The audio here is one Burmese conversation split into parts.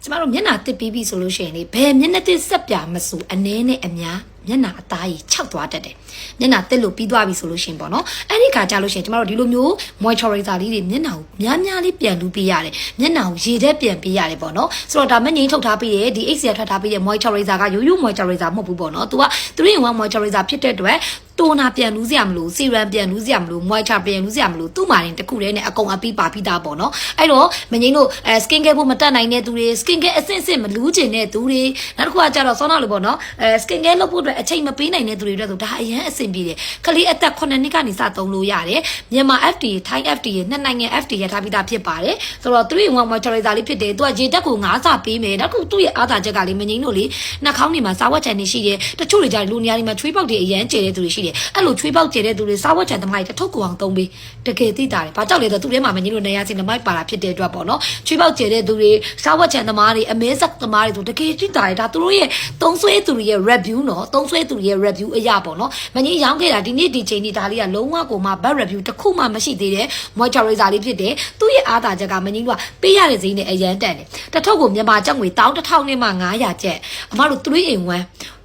ကျမတို့မျက်နှာတစ်ပြီးပြီဆိုလို့ရှိရင်လေဘယ်မျက်နှာတစ်ဆက်ပြမစိုးအနည်းနဲ့အများမျက်နှာအသားကြီးခြောက်သွားတတ်တယ်မျက်နှာတစ်လို့ပြီးသွားပြီဆိုလို့ရှိရင်ပေါ့နော်အဲ့ဒီခါကျလို့ရှိရင်ကျမတို့ဒီလိုမျိုး moisturizer လေးတွေမျက်နှာကိုများများလေးပြန်လူပေးရတယ်မျက်နှာကိုရေထဲပြန်ပေးရတယ်ပေါ့နော်ဆိုတော့ဒါမငိမ့်ထုတ်ထားပြီးရဲ့ဒီ HCL ထွက်ထားပြီးရဲ့ moisturizer ကရိုးရိုး moisturizer မဟုတ်ဘူးပေါ့နော်သူက3-in-1 moisturizer ဖြစ်တဲ့အတွက်တိုနာပြန်လူးစရာမလိုစီရန်ပြန်လူးစရာမလို moisture ပြန်လူးစရာမလိုသူ့မာရင်တစ်ခုတည်းနဲ့အကုန်အပြီးပါပြီးသားပေါ့နော်အဲ့တော့မငိမ့်တို့skin care ဖို့မတက်နိုင်တဲ့သူတွေ skin care အဆင့်ဆင့်မလူးကျင်တဲ့သူတွေနောက်တစ်ခုကကြတော့စောနာလို့ပေါ့နော်skin care လုပ်ဖို့အတွက်အချိန်မပေးနိုင်တဲ့သူတွေအတွက်ဆိုဒါအရင်အဆင်ပြေတယ်ခလေးအသက်9နှစ်ကနေစသုံးလို့ရတယ်မြန်မာ FDA Thai FDA နှစ်နိုင်ငံ FDA ရထားပြီးသားဖြစ်ပါတယ်ဆိုတော့3-in-1 moisturizer လေးဖြစ်တယ်သူကရေတက်ကို9ဆပေးမယ်နောက်ခုသူ့ရဲ့အားသာချက်ကလေမငိမ့်တို့လေနှာခေါင်းတွေမှာစားဝတ်ချန်နေရှိတယ်တချို့တွေကြလူနေရာတွေမှာချွေးပေါက်တွေအရန်ကျဲတဲ့သူတွေရှိတယ်အဲ့လိုချွေးပေါက်ကျဲတဲ့သူတွေစားဝတ်ချန်သမားတွေတထုပ်ကိုအောင်သုံးပေးတကယ်သိတာတယ်ဘာကြောက်လဲဆိုသူထဲမှာမငိမ့်တို့နေရာစီနမိုက်ပါတာဖြစ်တဲ့အတွက်ပေါ့နော်ချွေးပေါက်ကျဲတဲ့သူတွေစားဝတ်ချန်သမားတွေအမဲဆက်သမားတွေဆိုတကယ်သိတာတယ်ဒါသူတို့ရဲ့သုံးဆွဲသူတွေရဲ့ review နော်သုံးဆွဲသူတွေရဲ့ review အရာပေါ့နော်မငိမ့်ရောင်းခဲ့တာဒီနေ့ဒီချိန်ဒီဒါလေးကလုံးဝကိုမှ bad review တစ်ခုမှမရှိသေးတဲ့ moisturizer လေးဖြစ်တယ်သူ့ရဲ့အားသာချက်ကမငိမ့်တို့ကပေးရတဲ့ဈေးနဲ့အရန်တန်တယ်တထုပ်ကိုမြန်မာကျပ်ငွေ1,000နဲ့မှ900ကျပ်အမတို့3-in-1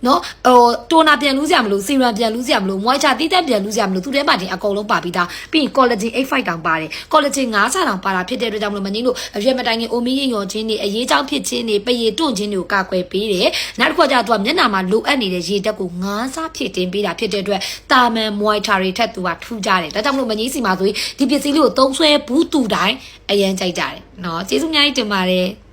နော်တိုနာပြန်လူးစရာမလိုစီရန်ပြန်လူးစရာမလို moisture တီးတက်ပြန်လူးစရာမလိုသူထဲမှာဒီအကုန်လုံးပါပြီးသားပြီးရင် collagen 85တောင်ပါတယ် collagen 9ဆတောင်ပါတာဖြစ်တဲ့အတွက်ကြောင့်မလို့မငိမ့်တို့အရွယ်မတိုင်ခင်အိုမီးရင်ရောချင်းတွေအရေးကြောင်းဖြစ်ခြင်းတွေပရေတွန့်ခြင်းတွေကိုကာကွယ်ပေးတယ်နောက်တစ်ခါကျတော့သူကမျက်နှာမှာလိုအပ်နေတဲ့ရေတက်ကို9ဆဖြည့်တင်ပေးတာဖြစ်တဲ့အတွက်တာမန် moisture တွေထက်သူကထူးကြတယ်ဒါကြောင့်မလို့မငိမ့်စီမှာဆိုရင်ဒီပစ္စည်းလေးကိုသုံးဆွဲဘူးတူတိုင်းအရန်ကြိုက်ကြတယ်နော်ကျေးဇူးအများကြီးတင်ပါတယ်